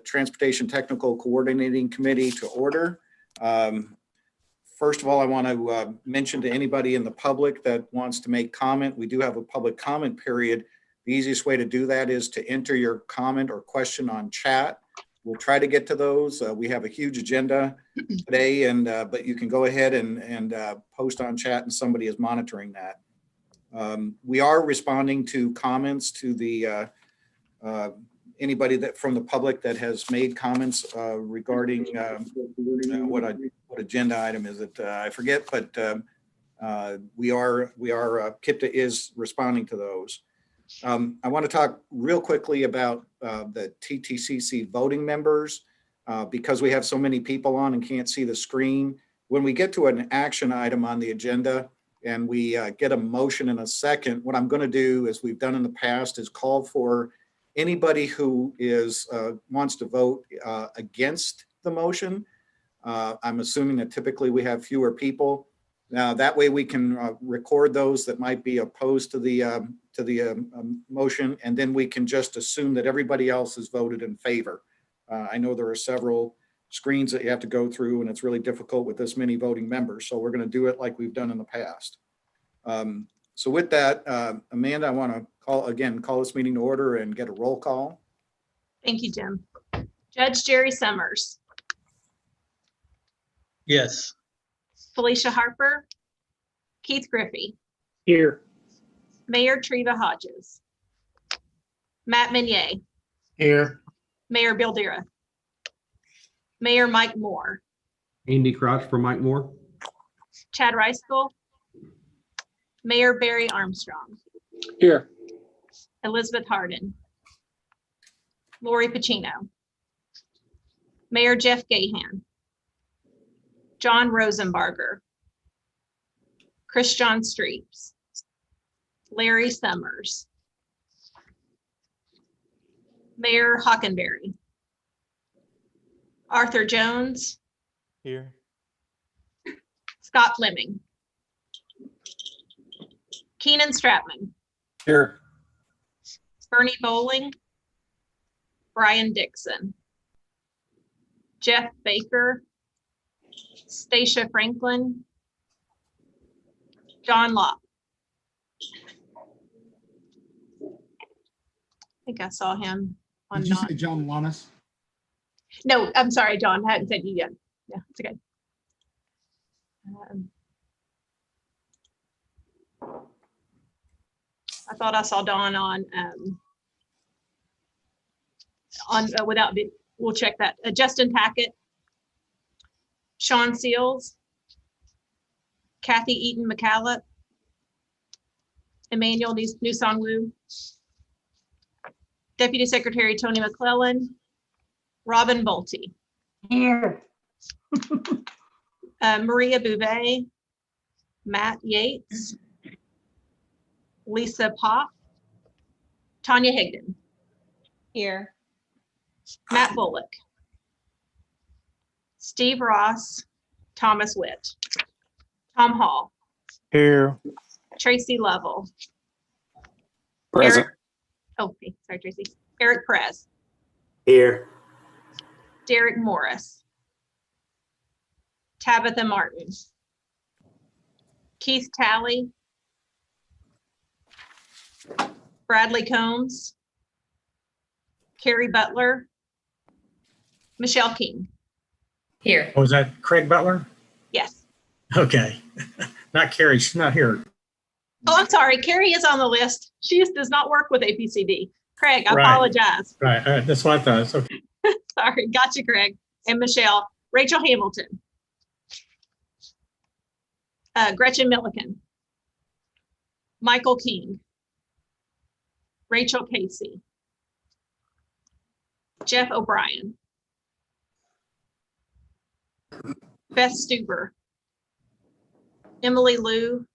Transportation Technical Coordinating Committee to order. First of all, I want to mention to anybody in the public that wants to make comment, we do have a public comment period. The easiest way to do that is to enter your comment or question on chat. We'll try to get to those. We have a huge agenda today, but you can go ahead and post on chat, and somebody is monitoring that. We are responding to comments to the anybody that from the public that has made comments regarding what agenda item is it? I forget, but KIPTA is responding to those. I want to talk real quickly about the TTCC voting members because we have so many people on and can't see the screen. When we get to an action item on the agenda and we get a motion in a second, what I'm going to do, as we've done in the past, is call for anybody who wants to vote against the motion. I'm assuming that typically we have fewer people. Now that way we can record those that might be opposed to the motion, and then we can just assume that everybody else has voted in favor. I know there are several screens that you have to go through, and it's really difficult with this many voting members. So we're going to do it like we've done in the past. So with that, Amanda, I want to call this meeting to order and get a roll call. Thank you, Jim. Judge Jerry Summers. Yes. Felicia Harper. Keith Griffey. Here. Mayor Treva Hodges. Matt Minier. Here. Mayor Bill Dira. Mayor Mike Moore. Andy Crouch for Mike Moore. Chad Reiskell. Mayor Barry Armstrong. Here. Elizabeth Hardin. Lori Pacino. Mayor Jeff Gahan. John Rosenbarger. Chris John Streeps. Larry Summers. Mayor Hockenberry. Arthur Jones. Here. Scott Fleming. Keenan Stratman. Here. Bernie Bowling. Brian Dixon. Jeff Baker. Stacia Franklin. John Locke. I think I saw him on. Did you say John Wallace? No, I'm sorry, John. I hadn't said you yet. Yeah, it's okay. I thought I saw Dawn on without. We'll check that. Justin Tackett, Sean Seals, Kathy Eaton McCallum, Emmanuel Nusongwu, Deputy Secretary Tony McClellan, Robin Bolte. Here. Maria Bouvet, Matt Yates, Lisa Pop, Tanya Higdon. Here. Matt Bullock, Steve Ross, Thomas Witt, Tom Hall, Here. Tracy Lovell, Present. okay, sorry, Tracy. Eric Perez, Here. Derek Morris, Tabitha Martin, Keith Talley, Bradley Combs, Carrie Butler, Michelle King. Here. Was that Craig Butler? Yes. Okay. Not Carrie. She's not here. Oh, I'm sorry. Carrie is on the list. She does not work with APCD. Craig, I Right. apologize. Right. All right. That's what I thought. It's okay. Sorry. Gotcha, Craig. And Michelle. Rachel Hamilton. Gretchen Milliken. Michael King. Rachel Casey. Jeff O'Brien. Beth Stuber. Emily Liu.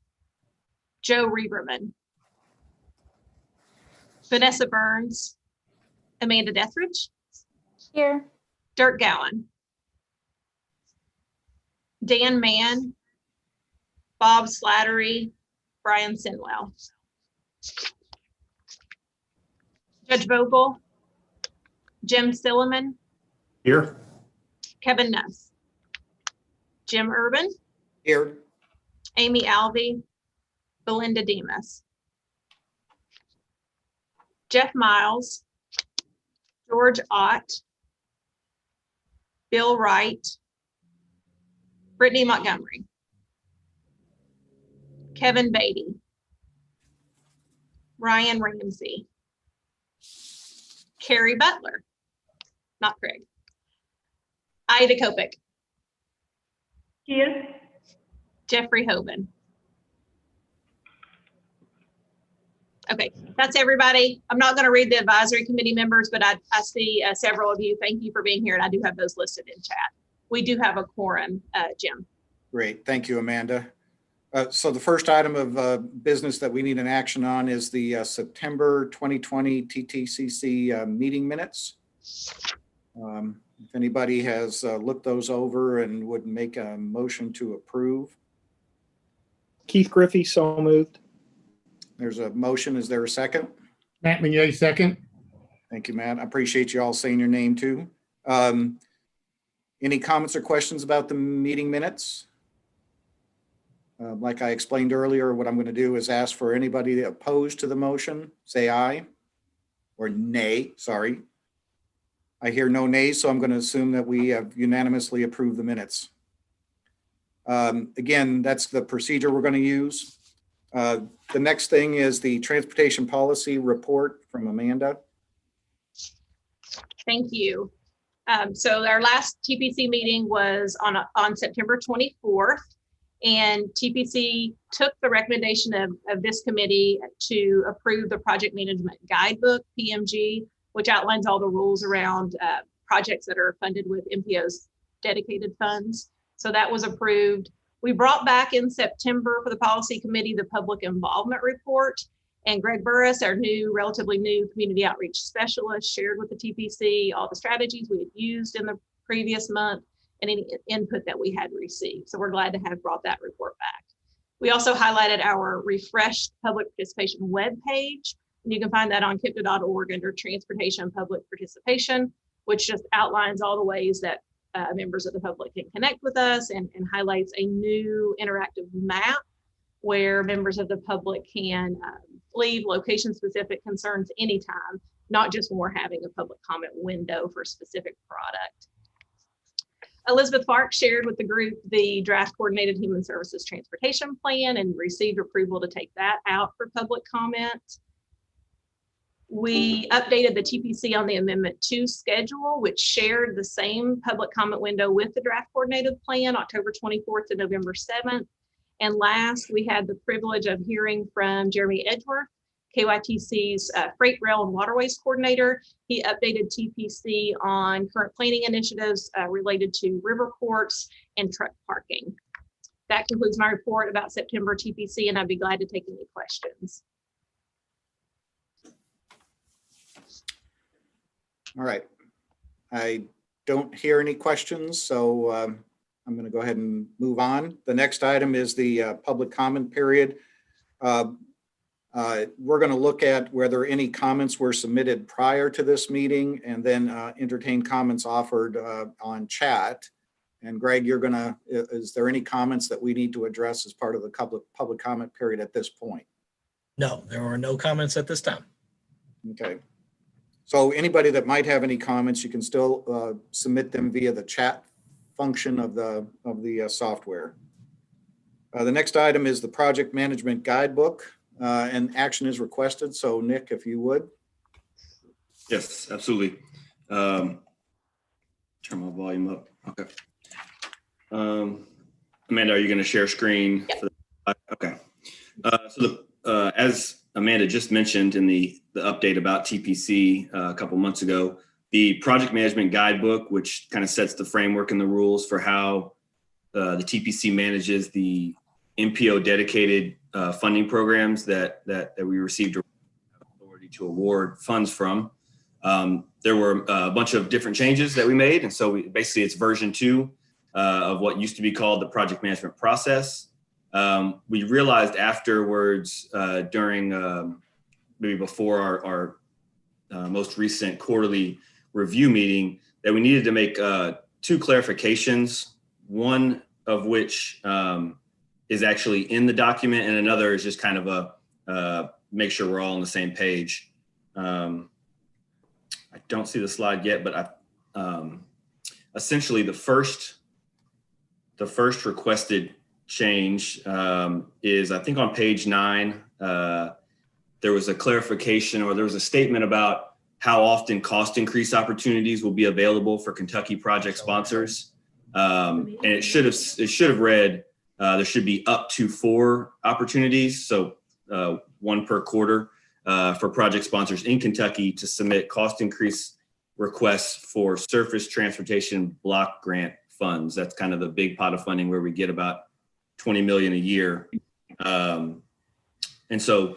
Joe Reberman. Vanessa Burns. Amanda Dethridge. Here. Dirk Gowan. Dan Mann. Bob Slattery. Brian Sinwell. Judge Vogel. Jim Silliman. Here. Kevin Nuss, Jim Urban, Here. Amy Alvey, Belinda Demas, Jeff Miles, George Ott, Bill Wright, Brittany Montgomery, Kevin Beatty, Ryan Ramsey, Carrie Butler, not Craig, Ida Kopic, Here. Jeffrey Hoban. Okay, that's everybody. I'm not going to read the advisory committee members, but I see several of you. Thank you for being here, and I do have those listed in chat. We do have a quorum, Jim. Great. Thank you, Amanda. So the first item of business that we need an action on is the September 2020 TTCC meeting minutes. If anybody has looked those over and would make a motion to approve. Keith Griffey, so moved. There's a motion. Is there a second? Matt Mignola, second. Thank you, Matt. I appreciate you all saying your name too. Any comments or questions about the meeting minutes? Like I explained earlier, what I'm going to do is ask for anybody opposed to the motion, say aye or nay, sorry. I hear no nays, so I'm going to assume that we have unanimously approved the minutes. Again, that's the procedure we're going to use. The next thing is the transportation policy report from Amanda. Thank you. So our last TPC meeting was on September 24th, and TPC took the recommendation of this committee to approve the project management guidebook, PMG, which outlines all the rules around projects that are funded with MPO's dedicated funds. So that was approved. We brought back in September for the policy committee the public involvement report, and Greg Burris, our relatively new community outreach specialist, shared with the TPC all the strategies we had used in the previous month and any input that we had received. So we're glad to have brought that report back. We also highlighted our refreshed public participation webpage, and you can find that on kipta.org under transportation public participation, which just outlines all the ways that members of the public can connect with us and highlights a new interactive map where members of the public can leave location-specific concerns anytime, not just when we're having a public comment window for a specific product. Elizabeth Fark shared with the group the draft coordinated human services transportation plan and received approval to take that out for public comment. We updated the TPC on the Amendment 2 schedule, which shared the same public comment window with the draft coordinated plan, October 24th to November 7th. And last, we had the privilege of hearing from Jeremy Edgeworth, KYTC's Freight, Rail, and Waterways Coordinator. He updated TPC on current planning initiatives related to river ports and truck parking. That concludes my report about September TPC, and I'd be glad to take any questions. All right. I don't hear any questions, so I'm going to go ahead and move on. The next item is the public comment period. We're going to look at whether any comments were submitted prior to this meeting and then entertain comments offered on chat. And Greg, is there any comments that we need to address as part of the public comment period at this point? No, there are no comments at this time. Okay. So anybody that might have any comments, you can still submit them via the chat function of the software. The next item is the project management guidebook, and action is requested. So Nick, if you would. Yes, absolutely. Turn my volume up. Okay. Amanda, are you going to share screen? Yep. Okay. As Amanda just mentioned in the update about TPC a couple months ago, the project management guidebook, which kind of sets the framework and the rules for how the TPC manages the MPO dedicated funding programs that we received authority to award funds from. There were a bunch of different changes that we made. And so basically it's version 2 of what used to be called the project management process. We realized afterwards during maybe before our most recent quarterly review meeting that we needed to make two clarifications, one of which is actually in the document, and another is just kind of a make sure we're all on the same page. I don't see the slide yet, but essentially the first requested change is, I think, on page 9. There was a clarification, or there was a statement about how often cost increase opportunities will be available for Kentucky project sponsors. And it should have read, there should be up to 4 opportunities. So 1 per quarter for project sponsors in Kentucky to submit cost increase requests for surface transportation block grant funds. That's kind of the big pot of funding where we get about $20 million a year. And so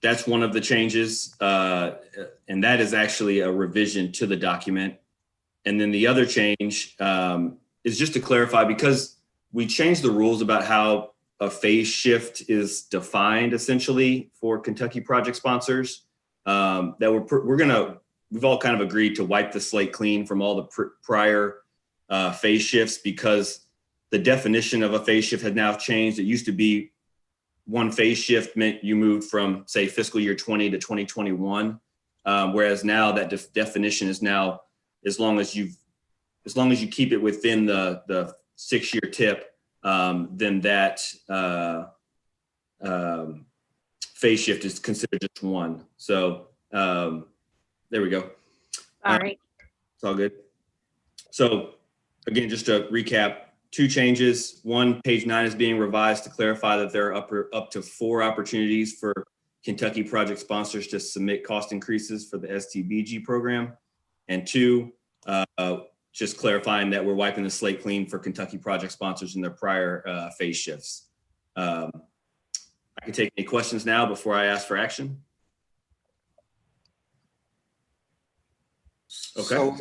that's one of the changes. And that is actually a revision to the document. And then the other change is just to clarify, because we changed the rules about how a phase shift is defined essentially for Kentucky project sponsors, that we've all kind of agreed to wipe the slate clean from all the prior phase shifts, because the definition of a phase shift has now changed. It used to be one phase shift meant you moved from, say, fiscal year 20 to 2021, whereas now that definition is now, as long as you keep it within the 6-year tip, then that phase shift is considered just one. So there we go. All right. It's all good. So again, just to recap, 2 changes. 1, page 9 is being revised to clarify that there are up to 4 opportunities for Kentucky project sponsors to submit cost increases for the STBG program. And 2, just clarifying that we're wiping the slate clean for Kentucky project sponsors in their prior phase shifts. I can take any questions now before I ask for action. Okay. So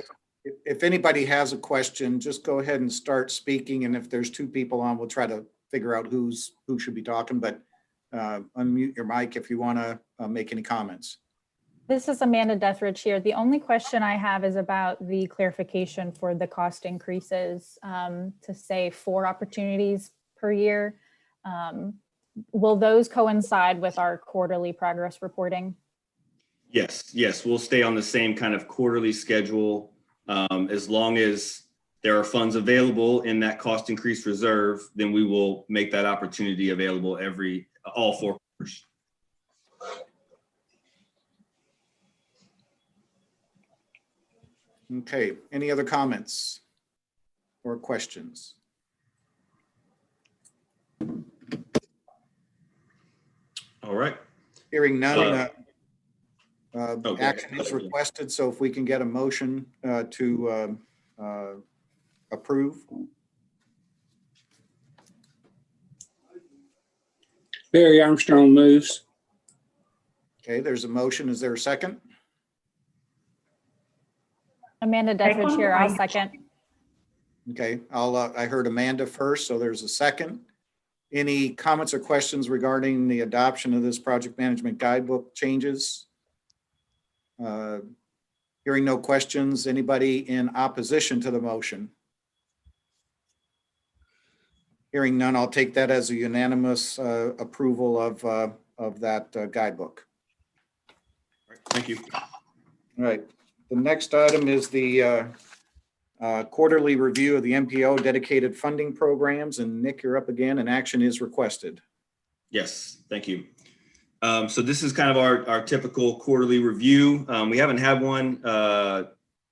if anybody has a question, just go ahead and start speaking. And if there's 2 people on, we'll try to figure out who should be talking, but unmute your mic if you want to make any comments. This is Amanda Deathridge here. The only question I have is about the clarification for the cost increases to say 4 opportunities per year. Will those coincide with our quarterly progress reporting? Yes, we'll stay on the same kind of quarterly schedule. As long as there are funds available in that cost increase reserve, then we will make that opportunity available all 4 quarters. Okay, any other comments or questions? All right. Hearing none, Okay. action is requested. So if we can get a motion to approve. Barry Armstrong moves. Okay, there's a motion. Is there a second? Amanda Deathridge here, I'll second. Okay, I heard Amanda first, so there's a second. Any comments or questions regarding the adoption of this project management guidebook changes? Hearing no questions, anybody in opposition to the motion? Hearing none, I'll take that as a unanimous approval of that guidebook. All right, thank you. All right, the next item is the quarterly review of the MPO dedicated funding programs. And Nick, you're up again, and action is requested. Yes, thank you. So this is kind of our typical quarterly review. We haven't had one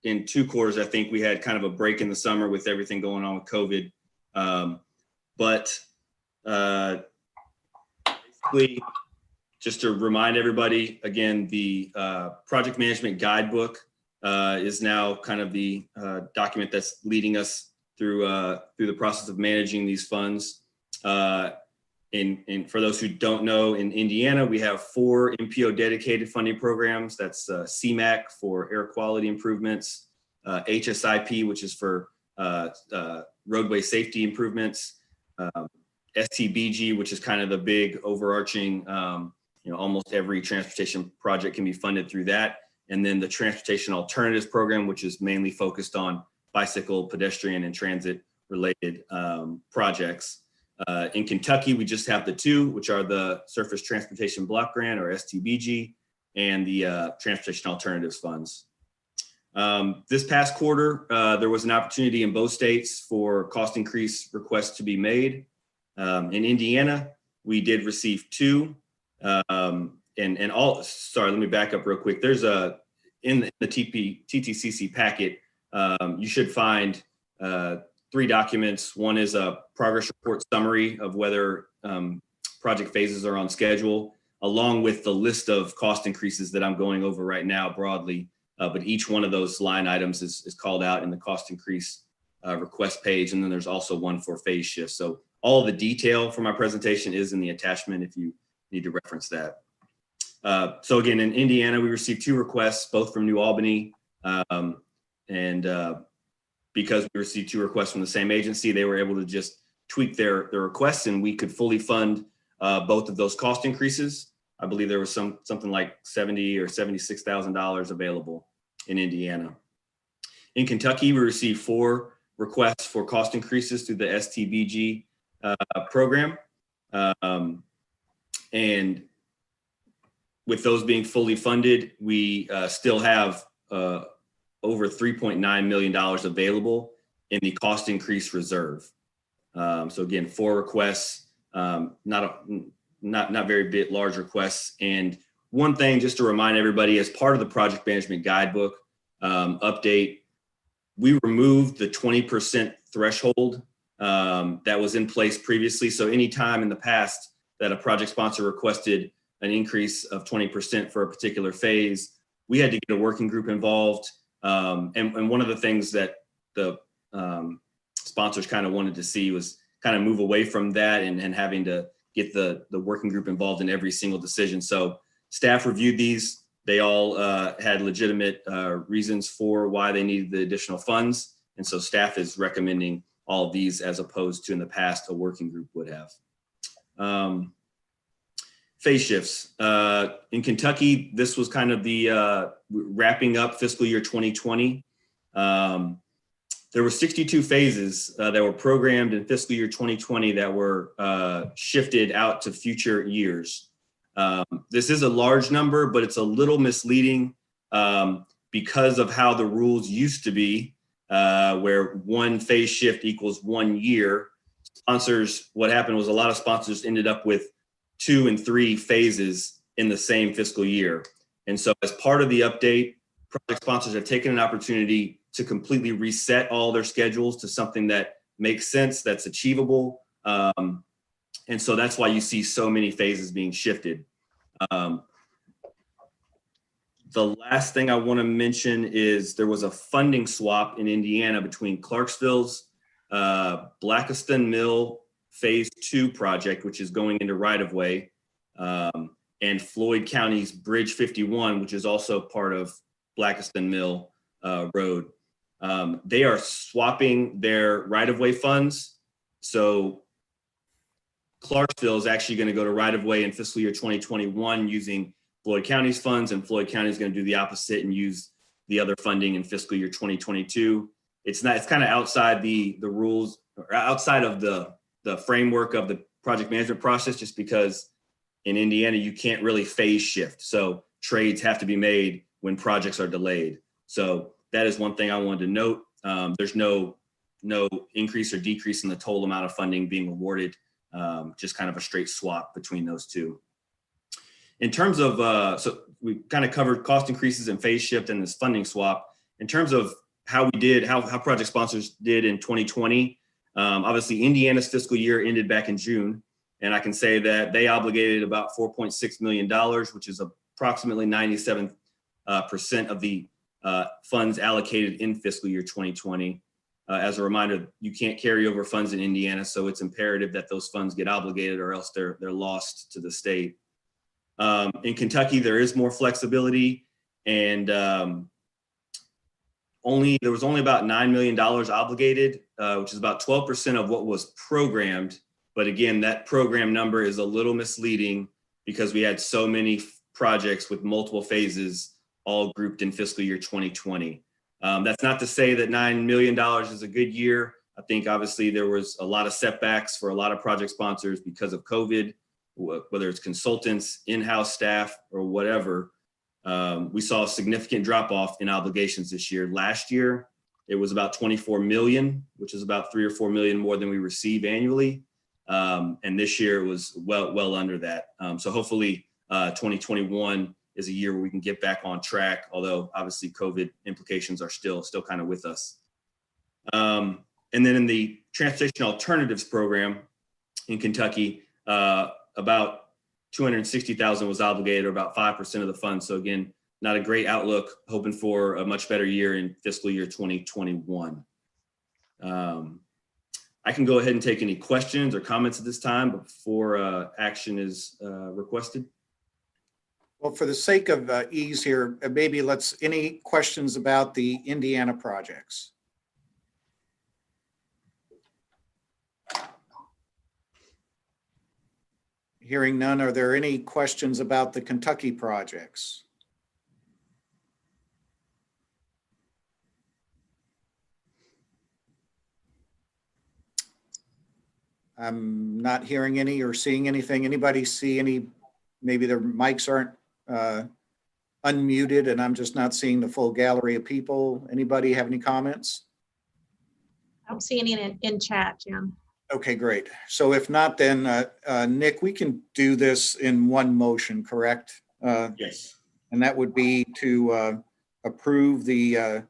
in 2 quarters. I think we had kind of a break in the summer with everything going on with COVID. But basically, just to remind everybody, again, the project management guidebook is now kind of the document that's leading us through the process of managing these funds. And for those who don't know, in Indiana, we have 4 MPO dedicated funding programs. That's CMAQ for air quality improvements, HSIP, which is for roadway safety improvements, STBG, which is kind of the big overarching, almost every transportation project can be funded through that. and then the Transportation Alternatives Program, which is mainly focused on bicycle, pedestrian, and transit related projects. In Kentucky, we just have the two, which are the Surface Transportation Block Grant, or STBG, and the Transportation Alternatives Funds. This past quarter, there was an opportunity in both states for cost increase requests to be made. In Indiana, we did receive two. Sorry, let me back up real quick. There's in the TTCC packet, you should find 3 documents. One is a progress report summary of whether project phases are on schedule, along with the list of cost increases that I'm going over right now broadly. But each one of those line items is called out in the cost increase request page. And then there's also one for phase shift. So all the detail for my presentation is in the attachment if you need to reference that. So again, in Indiana, we received 2 requests, both from New Albany. Because we received 2 requests from the same agency, they were able to just tweak their requests, and we could fully fund both of those cost increases. I believe there was something like $70,000 or $76,000 available in Indiana. In Kentucky, we received 4 requests for cost increases through the STBG program. And with those being fully funded, we still have over $3.9 million available in the cost increase reserve. So again, 4 requests, not very big, large requests. And one thing just to remind everybody, as part of the project management guidebook update, we removed the 20% threshold that was in place previously. So anytime in the past that a project sponsor requested an increase of 20% for a particular phase, we had to get a working group involved. And one of the things that the sponsors kind of wanted to see was kind of move away from that and having to get the working group involved in every single decision. So staff reviewed these. They all had legitimate reasons for why they needed the additional funds. And so staff is recommending all of these as opposed to in the past a working group would have. Phase shifts. In Kentucky, this was kind of the wrapping up fiscal year 2020. There were 62 phases that were programmed in fiscal year 2020 that were shifted out to future years. This is a large number, but it's a little misleading because of how the rules used to be, where one phase shift equals 1 year. Sponsors, what happened was a lot of sponsors ended up with 2 and 3 phases in the same fiscal year. And so as part of the update, project sponsors have taken an opportunity to completely reset all their schedules to something that makes sense, that's achievable. And so that's why you see so many phases being shifted. The last thing I want to mention is there was a funding swap in Indiana between Clarksville's Blackiston Mill Phase 2 project, which is going into right-of-way, and Floyd County's Bridge 51, which is also part of Blackiston Mill Road. They are swapping their right-of-way funds. So Clarksville is actually going to go to right-of-way in fiscal year 2021 using Floyd County's funds, and Floyd County is going to do the opposite and use the other funding in fiscal year 2022. It's kind of outside the rules, or outside of the framework of the project management process, just because in Indiana, you can't really phase shift. So trades have to be made when projects are delayed. So that is one thing I wanted to note. There's no increase or decrease in the total amount of funding being awarded, just kind of a straight swap between those two. In terms of, so we kind of covered cost increases and phase shift and this funding swap. In terms of how we did, how project sponsors did in 2020, obviously Indiana's fiscal year ended back in June. And I can say that they obligated about $4.6 million, which is approximately 97% of the funds allocated in fiscal year 2020. As a reminder, you can't carry over funds in Indiana, so it's imperative that those funds get obligated or else they're lost to the state. In Kentucky, there is more flexibility, and there was only about $9 million obligated, which is about 12% of what was programmed. But again, that program number is a little misleading because we had so many projects with multiple phases all grouped in fiscal year 2020. That's not to say that $9 million is a good year. I think obviously there was a lot of setbacks for a lot of project sponsors because of COVID, whether it's consultants, in-house staff, or whatever. We saw a significant drop off in obligations this year. Last year, it was about 24 million, which is about 3 or 4 million more than we receive annually. And this year was well under that. So hopefully 2021 is a year where we can get back on track, although obviously COVID implications are still kind of with us. And then in the Transportation Alternatives Program in Kentucky, about 260,000 was obligated, or about 5% of the funds. So again, not a great outlook, hoping for a much better year in fiscal year 2021. I can go ahead and take any questions or comments at this time before action is requested. Well, for the sake of ease here, maybe any questions about the Indiana projects? Hearing none, are there any questions about the Kentucky projects? I'm not hearing any or seeing anything. Anybody see any, maybe their mics aren't unmuted and I'm just not seeing the full gallery of people. Anybody have any comments? I don't see any in chat, Jim. Okay, great. So if not, then Nick, we can do this in one motion, correct? Yes. And that would be to approve the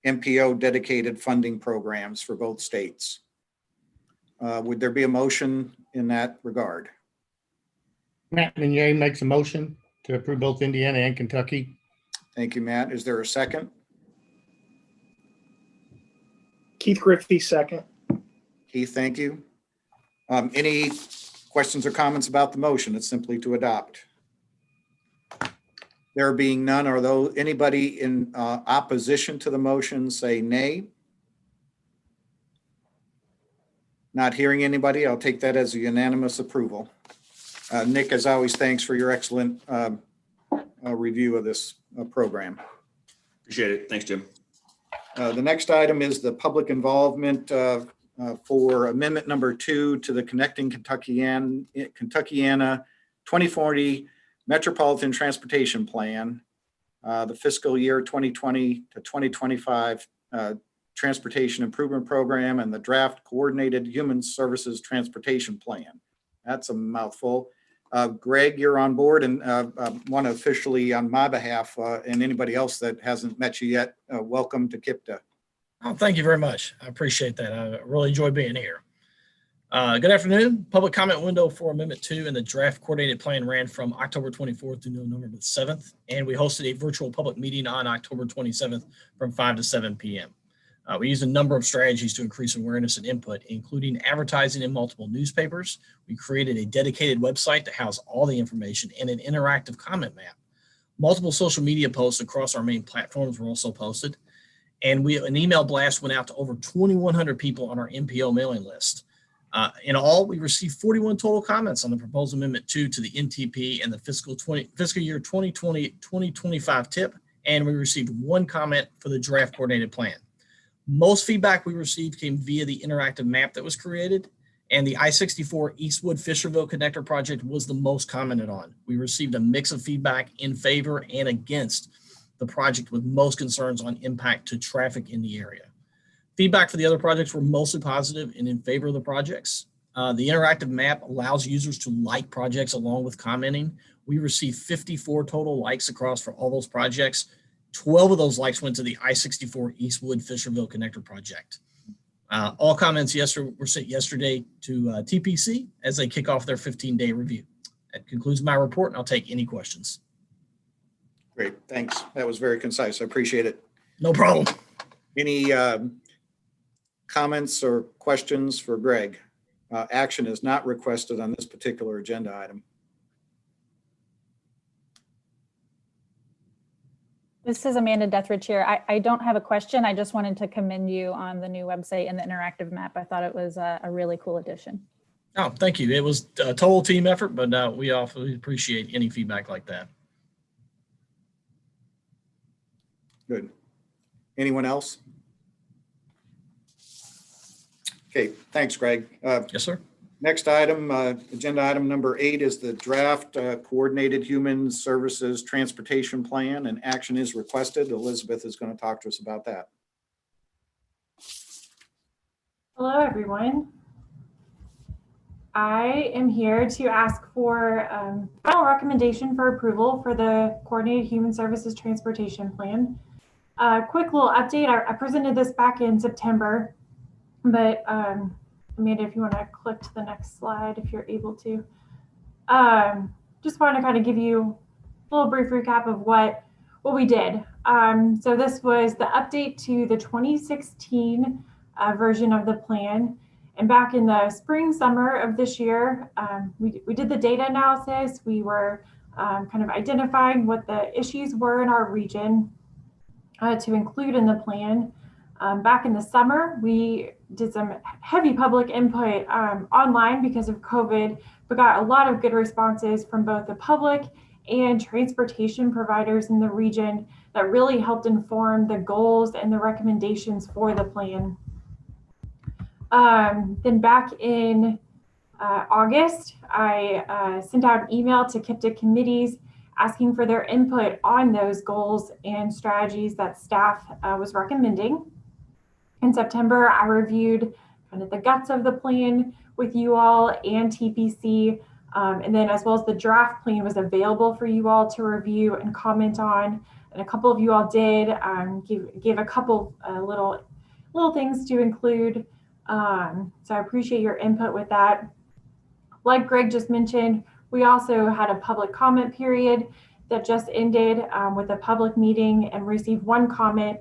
MPO dedicated funding programs for both states. Would there be a motion in that regard? Matt Minier makes a motion to approve both Indiana and Kentucky. Thank you, Matt. Is there a second? Keith Griffey, second. Keith, thank you. Any questions or comments about the motion? It's simply to adopt. There being none, are those anybody in opposition to the motion say nay? Not hearing anybody, I'll take that as a unanimous approval. Nick, as always, thanks for your excellent review of this program. Appreciate it. Thanks, Jim. The next item is the public involvement for amendment number 2 to the Connecting Kentuckiana 2040 Metropolitan Transportation Plan, the fiscal year 2020 to 2025 Transportation Improvement Program, and the draft Coordinated Human Services Transportation Plan. That's a mouthful. Greg, you're on board, and want to officially, on my behalf, and anybody else that hasn't met you yet, welcome to KIPTA. Oh, thank you very much. I appreciate that. I really enjoy being here. Good afternoon. Public comment window for Amendment 2 and the draft coordinated plan ran from October 24th to November 7th, and we hosted a virtual public meeting on October 27th from 5 to 7 p.m. We used a number of strategies to increase awareness and input, including advertising in multiple newspapers. We created a dedicated website to house all the information and an interactive comment map. Multiple social media posts across our main platforms were also posted. And an email blast went out to over 2,100 people on our MPO mailing list. In all, we received 41 total comments on the proposed Amendment 2 to the NTP and the fiscal year 2020-2025 TIP, and we received 1 comment for the draft coordinated plan. Most feedback we received came via the interactive map that was created, and the I-64 Eastwood-Fisherville Connector project was the most commented on. We received a mix of feedback in favor and against the project, with most concerns on impact to traffic in the area. Feedback for the other projects were mostly positive and in favor of the projects. The interactive map allows users to like projects along with commenting. We received 54 total likes across for all those projects. 12 of those likes went to the I-64 Eastwood-Fisherville Connector project. All comments were sent yesterday to TPC as they kick off their 15-day review. That concludes my report, and I'll take any questions. Great, thanks. That was very concise. I appreciate it. No problem. Any comments or questions for Greg? Action is not requested on this particular agenda item. This is Amanda Dethridge here. I don't have a question. I just wanted to commend you on the new website and the interactive map. I thought it was a really cool addition. Oh, thank you. It was a total team effort, but we also appreciate any feedback like that. Good. Anyone else? Okay, thanks, Greg. Yes, sir. Next item, agenda item number 8 is the draft coordinated human services transportation plan, and action is requested. Elizabeth is going to talk to us about that. Hello, everyone. I am here to ask for final recommendation for approval for the Coordinated Human Services Transportation Plan. Quick little update. I presented this back in September, but Amanda, if you want to click to the next slide, if you're able to. Just want to kind of give you a little brief recap of what we did. So this was the update to the 2016 version of the plan. And back in the spring, summer of this year, we did the data analysis. We were kind of identifying what the issues were in our region to include in the plan. Back in the summer, we did some heavy public input online because of COVID, but got a lot of good responses from both the public and transportation providers in the region that really helped inform the goals and the recommendations for the plan. Then back in August, I sent out an email to KIPTA committees asking for their input on those goals and strategies that staff was recommending. In September, I reviewed kind of the guts of the plan with you all and TPC, and then as well as the draft plan was available for you all to review and comment on. And a couple of you all did give a couple little things to include. So I appreciate your input with that. Like Greg just mentioned, we also had a public comment period that just ended with a public meeting and received one comment.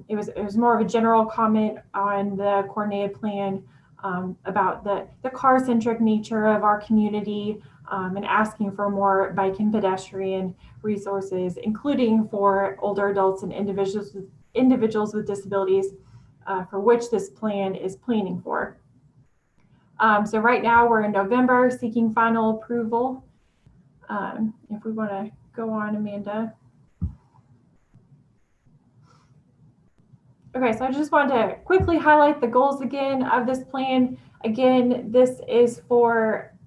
It was more of a general comment on the coordinated plan about the car-centric nature of our community and asking for more bike and pedestrian resources, including for older adults and individuals with disabilities, for which this plan is planning for. So right now we're in November seeking final approval. If we want to go on, Amanda. Okay, so I just wanted to quickly highlight the goals again of this plan. Again, this is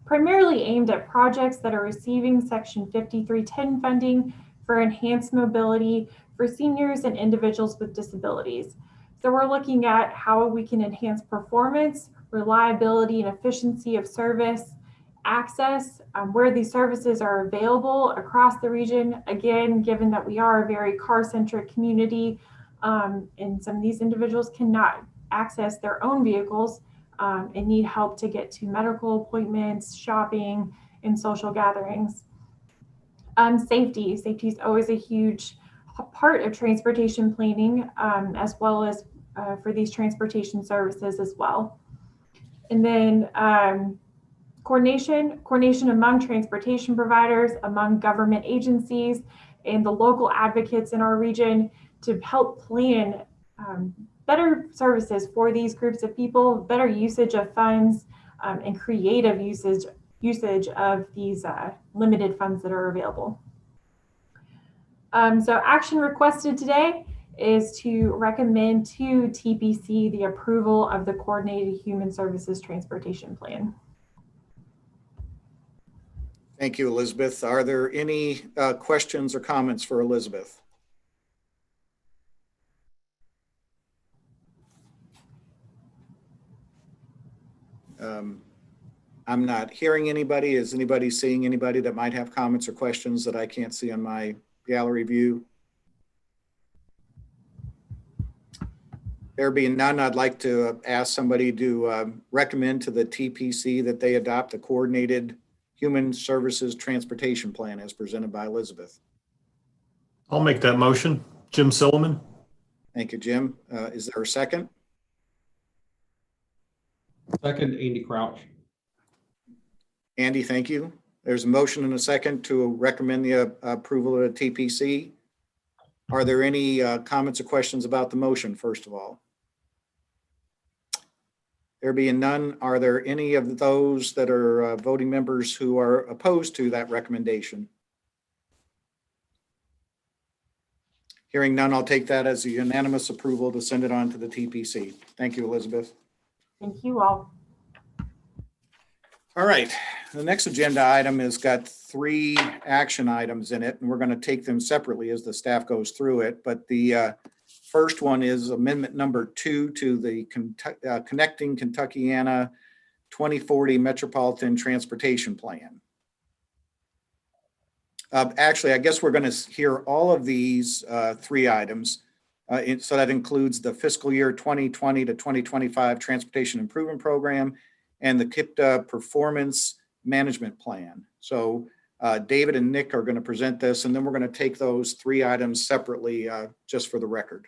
primarily aimed at projects that are receiving Section 5310 funding for enhanced mobility for seniors and individuals with disabilities. So we're looking at how we can enhance performance, reliability, and efficiency of service, access, where these services are available across the region. Again, given that we are a very car-centric community, and some of these individuals cannot access their own vehicles and need help to get to medical appointments, shopping, and social gatherings. Safety is always a huge part of transportation planning, as well as for these transportation services as well. And then coordination among transportation providers, among government agencies, and the local advocates in our region to help plan better services for these groups of people, better usage of funds, and creative usage of these limited funds that are available. So action requested today is to recommend to TPC the approval of the Coordinated Human Services Transportation Plan. Thank you, Elizabeth. Are there any questions or comments for Elizabeth? I'm not hearing anybody. Is anybody seeing anybody that might have comments or questions that I can't see on my gallery view? There being none, I'd like to ask somebody to recommend to the TPC that they adopt a coordinated human services transportation plan as presented by Elizabeth. I'll make that motion. Jim Silliman. Thank you, Jim. Is there a second? Second, Andy Crouch. Andy, thank you. There's a motion and a second to recommend the approval of the TPC. Are there any comments or questions about the motion, first of all? There being none, are there any of those that are voting members who are opposed to that recommendation? Hearing none, I'll take that as a unanimous approval to send it on to the TPC. Thank you, Elizabeth. Thank you all. All right, the next agenda item has got 3 action items in it, and we're going to take them separately as the staff goes through it. But the first one is amendment number 2 to the Connecting Kentuckiana 2040 Metropolitan Transportation Plan. Actually, I guess we're going to hear all of these 3 items. So that includes the fiscal year 2020 to 2025 Transportation Improvement Program and the KIPTA Performance Management Plan. So David and Nick are going to present this, and then we're going to take those 3 items separately just for the record.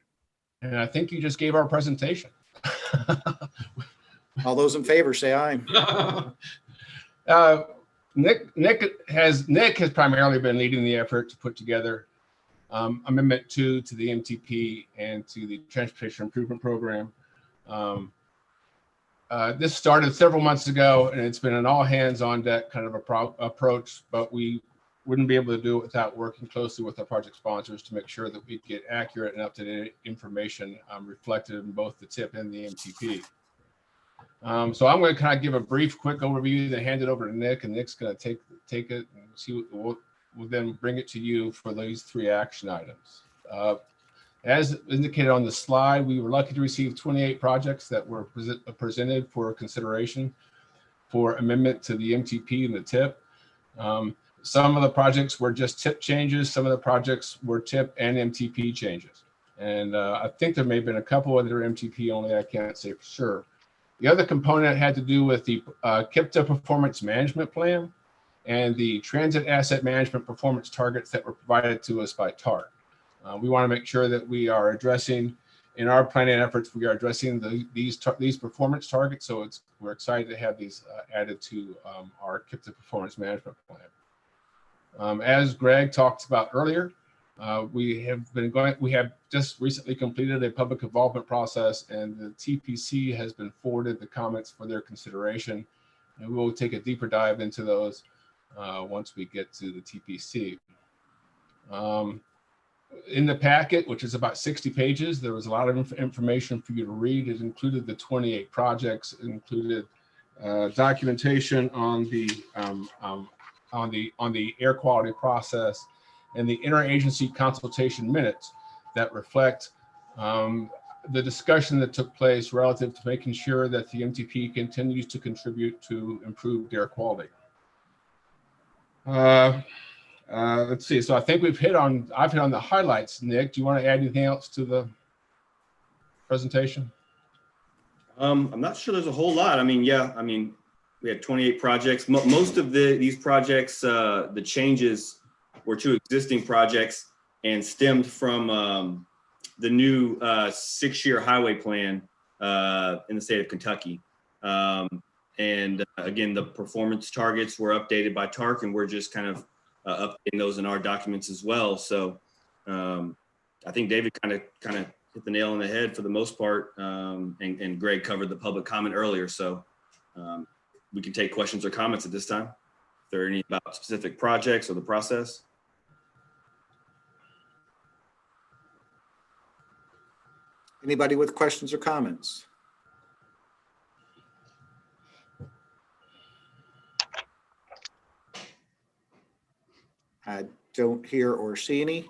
And I think you just gave our presentation. All those in favor say aye. Nick has primarily been leading the effort to put together Amendment 2 to the MTP and to the Transportation Improvement Program. This started several months ago, and it's been an all hands on deck kind of approach, but we wouldn't be able to do it without working closely with our project sponsors to make sure that we get accurate and up-to-date information reflected in both the TIP and the MTP. So I'm going to kind of give a brief, quick overview, then hand it over to Nick, and Nick's going to take it and see. We'll then bring it to you for these 3 action items. As indicated on the slide, we were lucky to receive 28 projects that were presented for consideration for amendment to the MTP and the TIP. Some of the projects were just TIP changes. Some of the projects were TIP and MTP changes. And I think there may have been a couple that are MTP only. I can't say for sure. The other component had to do with the KIPTA Performance Management Plan and the Transit Asset Management Performance Targets that were provided to us by TARC. We want to make sure that we are addressing, in our planning efforts, we are addressing these performance targets. So we're excited to have these added to our KIPTA Performance Management Plan. As Greg talked about earlier, we have just recently completed a public involvement process, and the TPC has been forwarded the comments for their consideration, and we will take a deeper dive into those once we get to the TPC. In the packet, which is about 60 pages, there was a lot of information for you to read. It included the 28 projects. It included documentation on the air quality process and the interagency consultation minutes that reflect the discussion that took place relative to making sure that the MTP continues to contribute to improved air quality. Let's see. So I think I've hit on the highlights. Nick, do you want to add anything else to the presentation? I'm not sure there's a whole lot. I mean, we had 28 projects. Most of these projects, the changes were to existing projects and stemmed from the new 6-year highway plan in the state of Kentucky. And again, the performance targets were updated by TARC, and we're just kind of updating those in our documents as well. So I think David kind of hit the nail on the head for the most part, and Greg covered the public comment earlier. So we can take questions or comments at this time if there are any about specific projects or the process. Anybody with questions or comments? I don't hear or see any.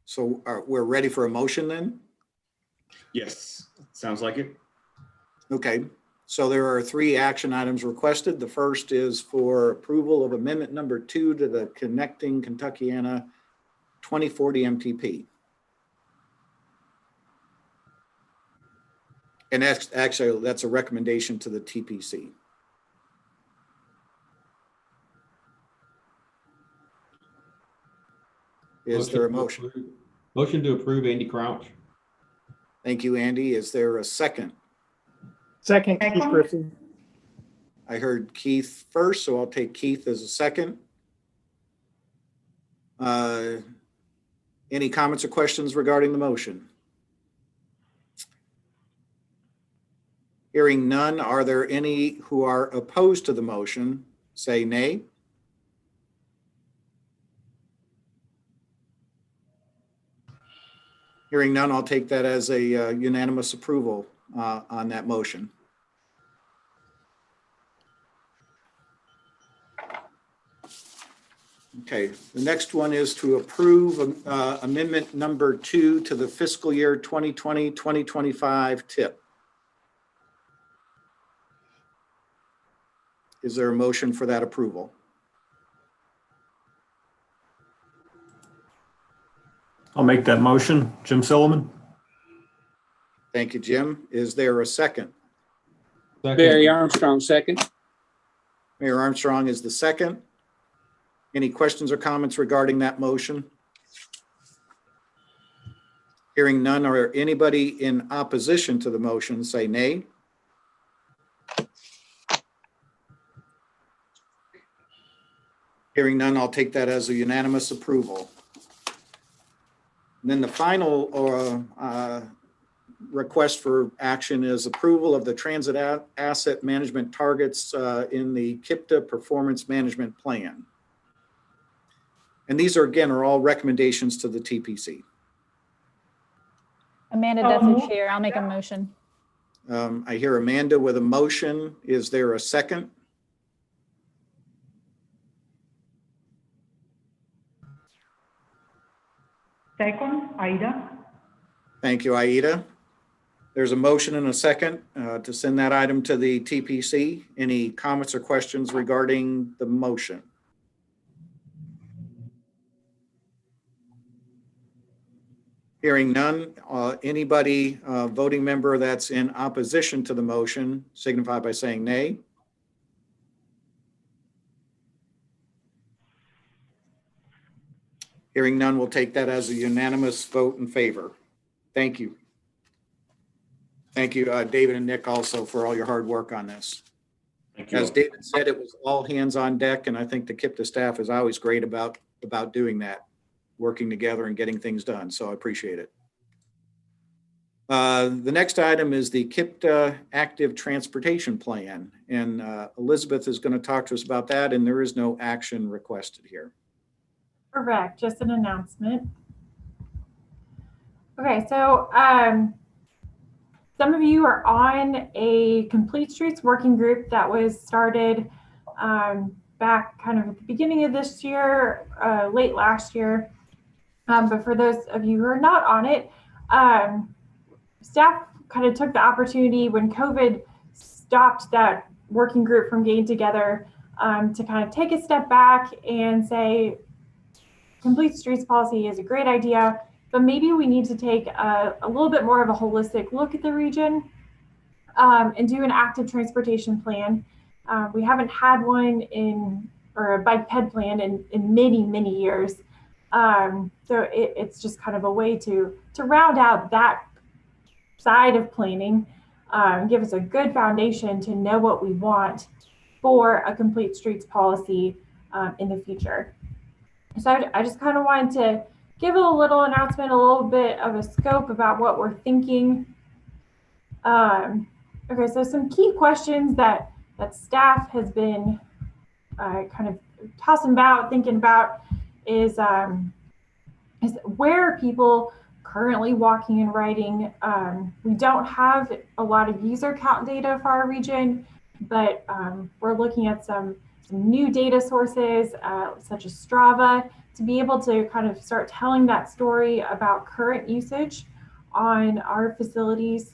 So we're ready for a motion then? Yes, sounds like it. Okay, so there are 3 action items requested. The first is for approval of amendment number 2 to the Connecting Kentuckiana 2040 MTP. And that's a recommendation to the TPC. Is there a motion? Motion to approve, Andy Crouch. Thank you, Andy. Is there a second? Second, Keith Griffey. I heard Keith first, so I'll take Keith as a second. Any comments or questions regarding the motion? Hearing none, are there any who are opposed to the motion? Say nay. Hearing none, I'll take that as a unanimous approval on that motion. Okay, the next one is to approve amendment number 2 to the fiscal year 2020-2025 TIP. Is there a motion for that approval? I'll make that motion. Jim Sullivan. Thank you, Jim. Is there a second? Barry Armstrong, second. Mayor Armstrong is the second. Any questions or comments regarding that motion? Hearing none, or anybody in opposition to the motion, say nay. Hearing none, I'll take that as a unanimous approval. And then the final request for action is approval of the transit asset management targets in the KIPTA Performance Management Plan. And these are, again, are all recommendations to the TPC. Amanda Dethridge here. I'll make a motion. I hear Amanda with a motion. Is there a second? Second, Aida. Thank you, Aida. There's a motion and a second to send that item to the TPC. Any comments or questions regarding the motion? Hearing none, anybody voting member that's in opposition to the motion signify by saying nay. Hearing none, we'll take that as a unanimous vote in favor. Thank you. Thank you, David and Nick, also for all your hard work on this. Thank you. As David said, it was all hands on deck, and I think the KIPTA staff is always great about doing that, working together and getting things done. So I appreciate it. The next item is the KIPTA Active Transportation Plan, and Elizabeth is going to talk to us about that, and there is no action requested here. Correct, just an announcement. Okay, so some of you are on a Complete Streets working group that was started back kind of at the beginning of this year, late last year. But for those of you who are not on it, staff kind of took the opportunity when COVID stopped that working group from getting together to kind of take a step back and say, Complete Streets policy is a great idea, but maybe we need to take a little bit more of a holistic look at the region and do an active transportation plan. We haven't had one or a bike ped plan in many, many years. So it's just kind of a way to round out that side of planning, give us a good foundation to know what we want for a Complete Streets policy in the future. So I just kind of wanted to give a little announcement, a little bit of a scope about what we're thinking. Okay, so some key questions that staff has been kind of tossing about, thinking about is where are people currently walking and riding? We don't have a lot of user count data for our region, but we're looking at some new data sources such as Strava to be able to kind of start telling that story about current usage on our facilities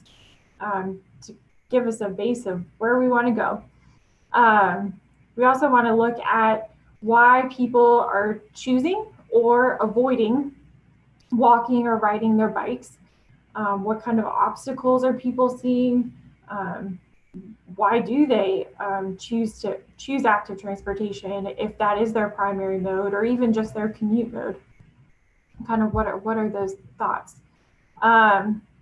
to give us a base of where we want to go. We also want to look at why people are choosing or avoiding walking or riding their bikes. What kind of obstacles are people seeing? Why do they choose active transportation if that is their primary mode or even just their commute mode? Kind of what are those thoughts?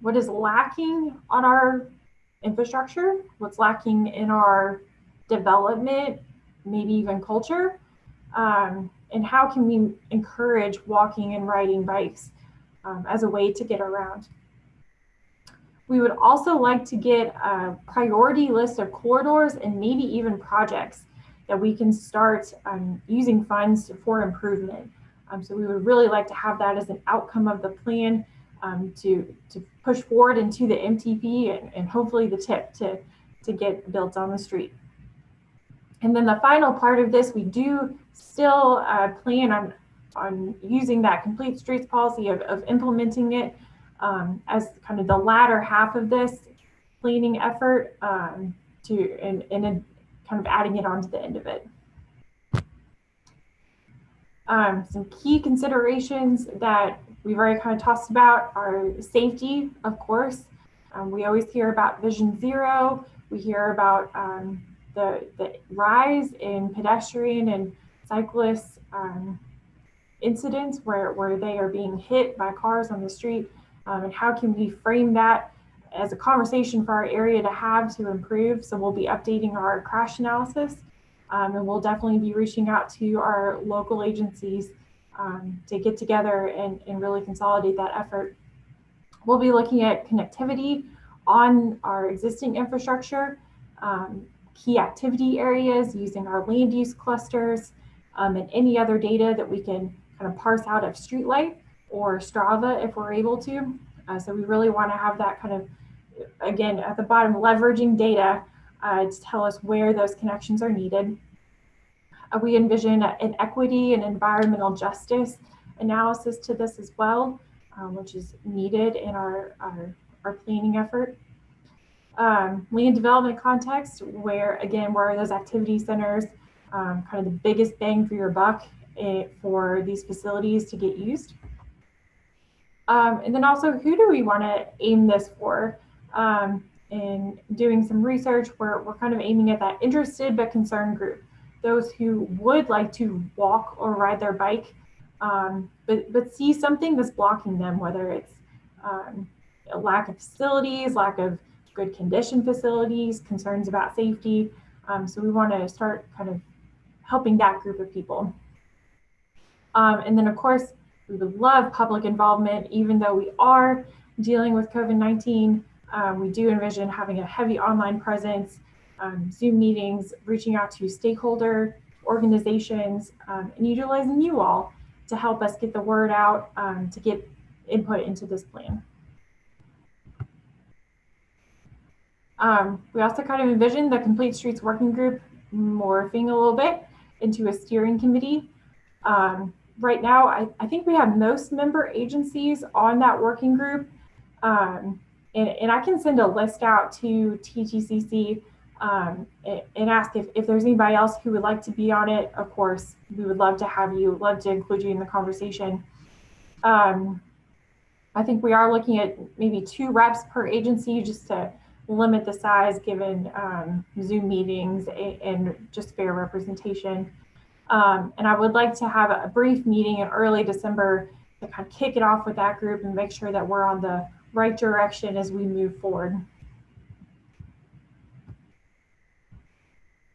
What is lacking on our infrastructure? What's lacking in our development, maybe even culture? And how can we encourage walking and riding bikes as a way to get around? We would also like to get a priority list of corridors and maybe even projects that we can start using funds for improvement. So we would really like to have that as an outcome of the plan to push forward into the MTP and hopefully the tip to get built on the street. And then the final part of this, we do still plan on using that complete streets policy of implementing it as kind of the latter half of this planning effort and kind of adding it on to the end of it. Some key considerations that we've already kind of tossed about are safety, of course. We always hear about Vision Zero. We hear about the rise in pedestrian and cyclist incidents where they are being hit by cars on the street, and how can we frame that as a conversation for our area to have to improve. So we'll be updating our crash analysis, and we'll definitely be reaching out to our local agencies to get together and really consolidate that effort. We'll be looking at connectivity on our existing infrastructure, key activity areas using our land use clusters, and any other data that we can kind of parse out of Streetlight or Strava if we're able to. So we really want to have that kind of, again, at the bottom, leveraging data to tell us where those connections are needed. We envision an equity and environmental justice analysis to this as well, which is needed in our planning effort. Land development context, where are those activity centers kind of the biggest bang for your buck for these facilities to get used. And then also, who do we want to aim this for? In doing some research, we're kind of aiming at that interested but concerned group, those who would like to walk or ride their bike, but see something that's blocking them, whether it's a lack of facilities, lack of good condition facilities, concerns about safety. So we want to start kind of helping that group of people. And then, of course, we would love public involvement, even though we are dealing with COVID-19. We do envision having a heavy online presence, Zoom meetings, reaching out to stakeholder organizations, and utilizing you all to help us get the word out, to get input into this plan. We also kind of envision the Complete Streets Working Group morphing a little bit into a steering committee. Right now, I think we have most member agencies on that working group. And I can send a list out to TTCC and ask if there's anybody else who would like to be on it. Of course, we would love to have you, love to include you in the conversation. I think we are looking at maybe 2 reps per agency just to limit the size given Zoom meetings and just fair representation. And I would like to have a brief meeting in early December to kind of kick it off with that group and make sure that we're on the right direction as we move forward.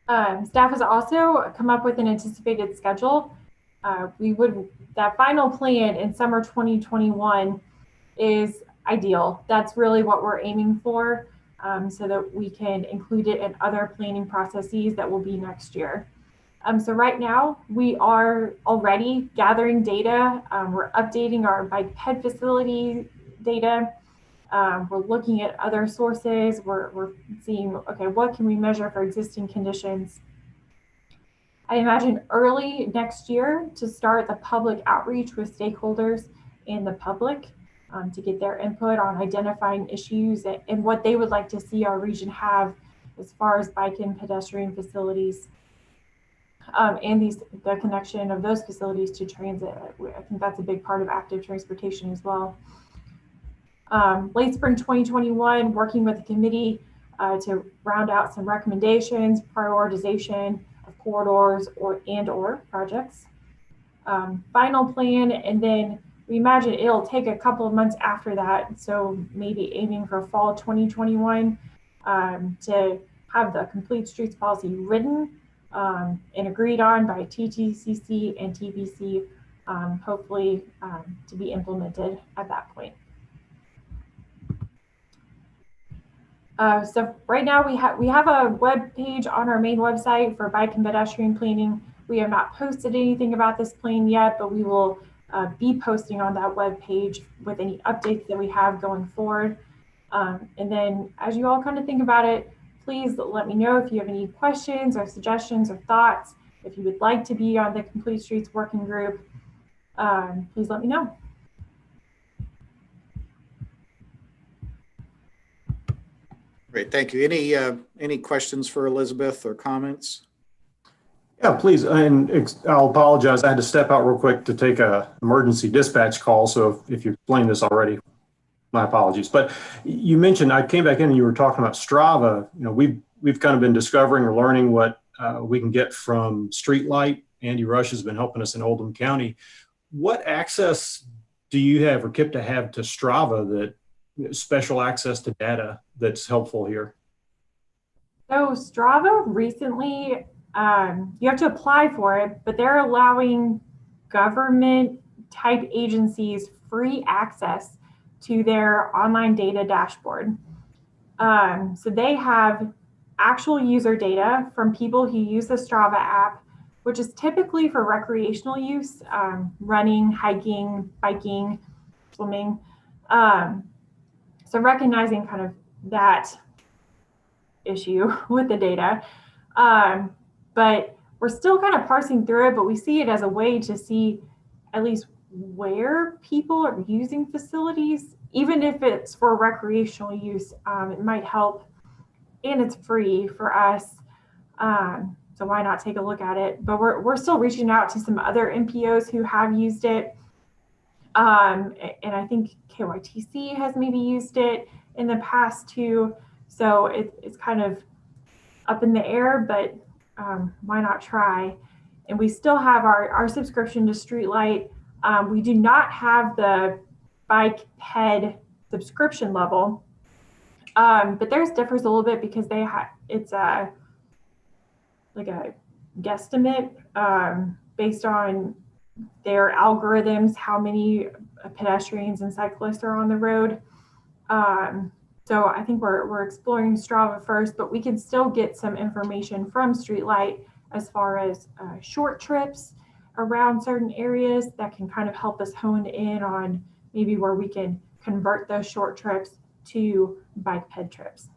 Staff has also come up with an anticipated schedule. That final plan in summer 2021 is ideal. That's really what we're aiming for, so that we can include it in other planning processes that will be next year. So right now we are already gathering data. We're updating our bike ped facility data. We're looking at other sources. We're seeing, okay, what can we measure for existing conditions? I imagine early next year to start the public outreach with stakeholders and the public to get their input on identifying issues and what they would like to see our region have as far as bike and pedestrian facilities. And the connection of those facilities to transit. I think that's a big part of active transportation as well. Late spring 2021, working with the committee to round out some recommendations, prioritization of corridors or projects. Final plan, and then we imagine it'll take a couple of months after that. So maybe aiming for fall 2021 to have the Complete Streets policy written and agreed on by TTCC and TPC, hopefully to be implemented at that point. So right now we have a web page on our main website for bike and pedestrian planning. We have not posted anything about this plan yet, but we will be posting on that web page with any updates that we have going forward. And then as you all kind of think about it, please let me know if you have any questions or suggestions or thoughts. If you would like to be on the Complete Streets Working Group, please let me know. Great, thank you. Any questions for Elizabeth or comments? Yeah, please. And I'll apologize. I had to step out real quick to take a emergency dispatch call. So if you explained this already, my apologies. But you mentioned, I came back in and you were talking about Strava. You know, we've kind of been discovering or learning what we can get from Streetlight. Andy Rush has been helping us in Oldham County. What access do you have or KIPTA have to Strava, that special access to data that's helpful here? So Strava recently, you have to apply for it, but they're allowing government type agencies free access to their online data dashboard. So they have actual user data from people who use the Strava app, which is typically for recreational use, running, hiking, biking, swimming. So recognizing kind of that issue with the data. But we're still kind of parsing through it, but we see it as a way to see at least where people are using facilities, even if it's for recreational use. It might help, and it's free for us. So why not take a look at it? But we're still reaching out to some other MPOs who have used it. And I think KYTC has maybe used it in the past too. So it's kind of up in the air, but why not try? And we still have our subscription to Streetlight. We do not have the bike ped subscription level, but theirs differs a little bit because it's like a guesstimate based on their algorithms, how many pedestrians and cyclists are on the road. So I think we're exploring Strava first, but we can still get some information from Streetlight as far as short trips around certain areas that can kind of help us hone in on maybe where we can convert those short trips to bike ped trips.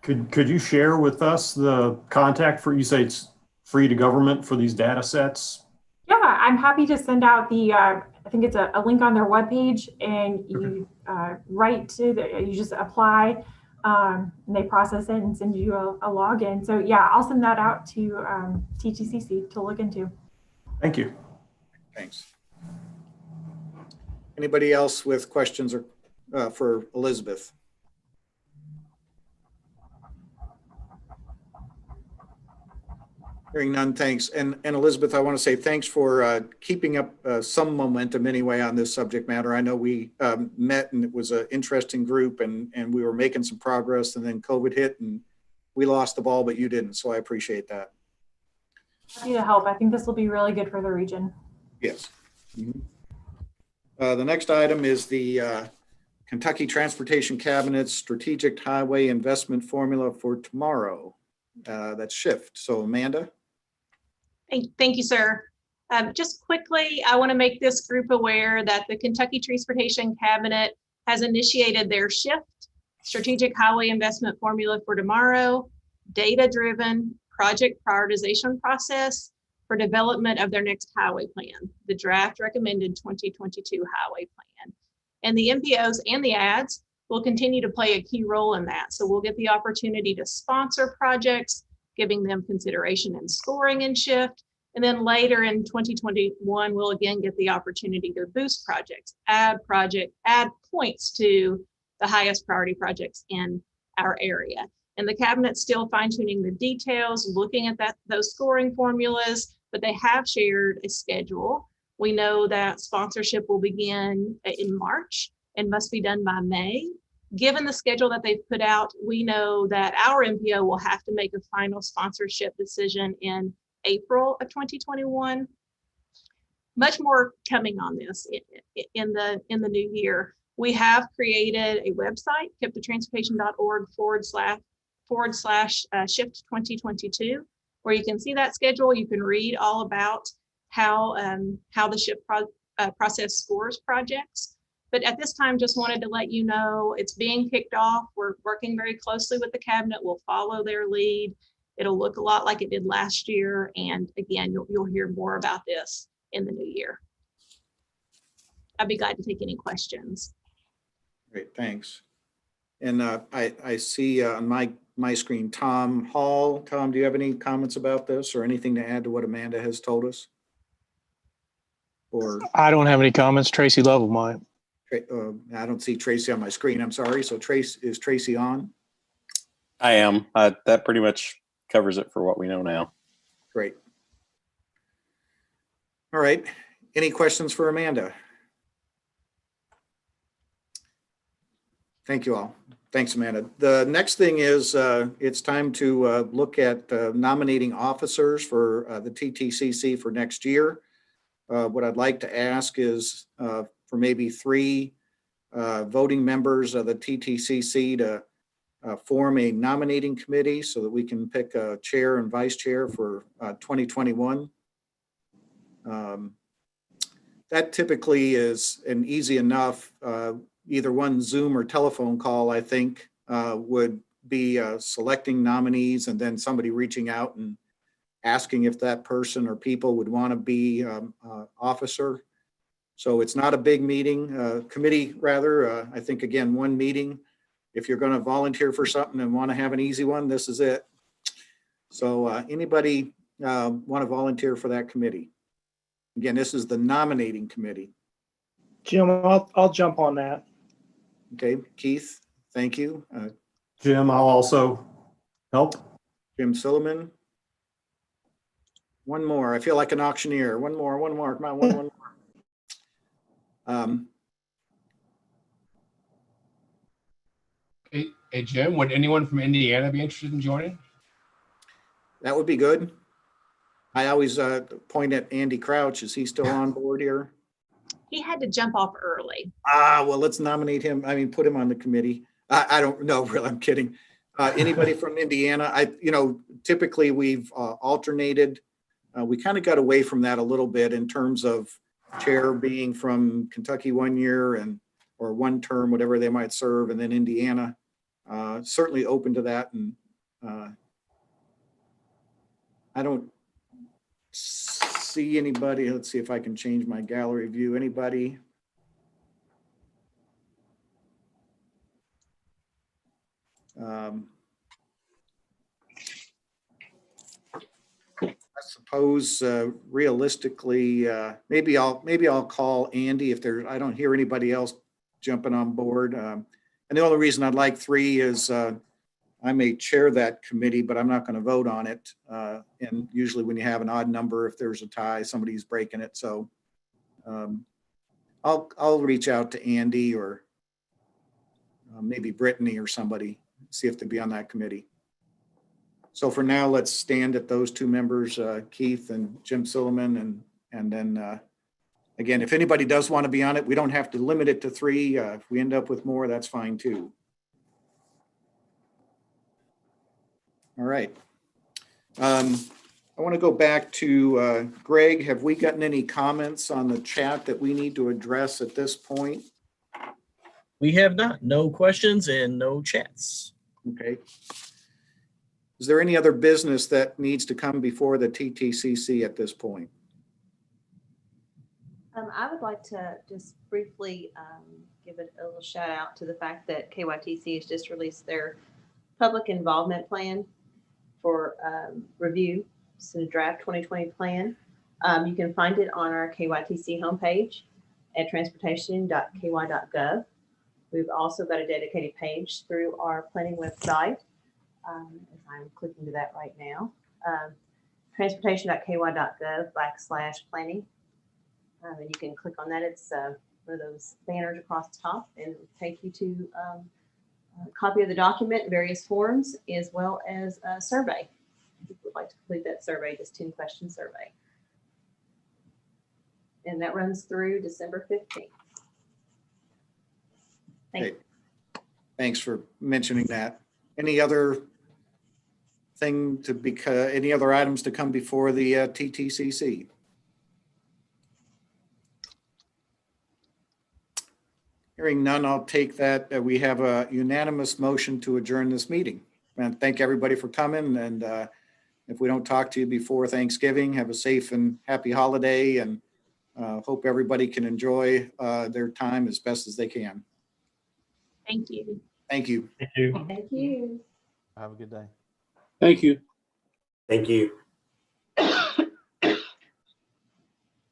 Could you share with us the contact for, you say it's free to government for these data sets? Yeah, I'm happy to send out the, I think it's a link on their webpage, and you you just apply, and they process it and send you a login. So yeah, I'll send that out to TTCC to look into. Thank you. Thanks. Anybody else with questions or for Elizabeth? Hearing none, thanks. And Elizabeth, I want to say thanks for keeping up some momentum anyway on this subject matter. I know we met and it was an interesting group, and we were making some progress, and then COVID hit and we lost the ball, but you didn't. So I appreciate that. Happy to help. I think this will be really good for the region. Yes. Mm-hmm. The next item is the Kentucky Transportation Cabinet's Strategic Highway Investment Formula for Tomorrow. That's SHIFT. So Amanda. Thank you, sir. Just quickly, I want to make this group aware that the Kentucky Transportation Cabinet has initiated their SHIFT, Strategic Highway Investment Formula for Tomorrow, data-driven project prioritization process for development of their next highway plan, the draft recommended 2022 highway plan. And the MPOs and the ads will continue to play a key role in that. So we'll get the opportunity to sponsor projects, giving them consideration and scoring in SHIFT. And then later in 2021, we'll again get the opportunity to boost projects, add points to the highest priority projects in our area. And the cabinet's still fine-tuning the details, looking at those scoring formulas, but they have shared a schedule. We know that sponsorship will begin in March and must be done by May. Given the schedule that they've put out, we know that our MPO will have to make a final sponsorship decision in April of 2021. Much more coming on this in the new year. We have created a website, kiptatransportation.org/SHIFT 2022, where you can see that schedule. You can read all about how the SHIP process scores projects. But at this time, just wanted to let you know it's being kicked off. We're working very closely with the cabinet. We'll follow their lead. It'll look a lot like it did last year. And again, you'll hear more about this in the new year. I'd be glad to take any questions. Great, thanks. And I see on my screen, Tom Hall. Tom, do you have any comments about this or anything to add to what Amanda has told us? Or I don't have any comments. Tracy Lovell might. I don't see Tracy on my screen. I'm sorry. So is Tracy on? I am. That pretty much covers it for what we know now. Great. All right. Any questions for Amanda? Thank you all. Thanks, Amanda. The next thing is it's time to look at nominating officers for the TTCC for next year. What I'd like to ask is for maybe 3 voting members of the TTCC to form a nominating committee so that we can pick a chair and vice chair for 2021. That typically is an easy enough, either one Zoom or telephone call, I think, would be selecting nominees and then somebody reaching out and asking if that person or people would want to be officer. So it's not a big meeting, committee rather. I think, again, one meeting. If you're going to volunteer for something and want to have an easy one, this is it. So anybody want to volunteer for that committee? Again, this is the nominating committee. Jim, I'll jump on that. Okay, Keith, thank you. Jim, I'll also help. Jim Silliman. One more. I feel like an auctioneer. One more. Come on, one more. Hey, Jim, would anyone from Indiana be interested in joining? That would be good. I always point at Andy Crouch. Is he still on board here? He had to jump off early. Well, let's nominate him. I mean, put him on the committee. I don't know, really, I'm kidding. Anybody from Indiana? Typically we've alternated. We kind of got away from that a little bit in terms of chair being from Kentucky 1 year or 1 term, whatever they might serve, and then Indiana. Certainly open to that. And I don't see anybody. Let's see if I can change my gallery view. Anybody? I suppose realistically, maybe I'll call Andy if I don't hear anybody else jumping on board. And the only reason I'd like 3 is I may chair that committee, but I'm not going to vote on it. And usually when you have an odd number, if there's a tie, somebody's breaking it. So I'll reach out to Andy or maybe Brittany or somebody, see if they'd be on that committee. So for now, let's stand at those 2 members, Keith and Jim Silliman. And then again, if anybody does want to be on it, we don't have to limit it to 3. If we end up with more, that's fine too. All right. I want to go back to Greg. Have we gotten any comments on the chat that we need to address at this point? We have not. No questions and no chats. Okay. Is there any other business that needs to come before the TTCC at this point? I would like to just briefly give a little shout out to the fact that KYTC has just released their public involvement plan for review. It's a draft 2020 plan. You can find it on our KYTC homepage at transportation.ky.gov. We've also got a dedicated page through our planning website. As I'm clicking to that right now, transportation.ky.gov/planning. And you can click on that. It's one of those banners across the top, and it will take you to a copy of the document, various forms, as well as a survey. If you would like to complete that survey, just 10-question survey. And that runs through December 15th. Thank you. Thanks for mentioning that. Any other items to come before the TTCC? Hearing none, I'll take that. We have a unanimous motion to adjourn this meeting. And thank everybody for coming. And if we don't talk to you before Thanksgiving, have a safe and happy holiday, and hope everybody can enjoy their time as best as they can. Thank you. Thank you. Thank you. Thank you. Have a good day. Thank you. Thank you.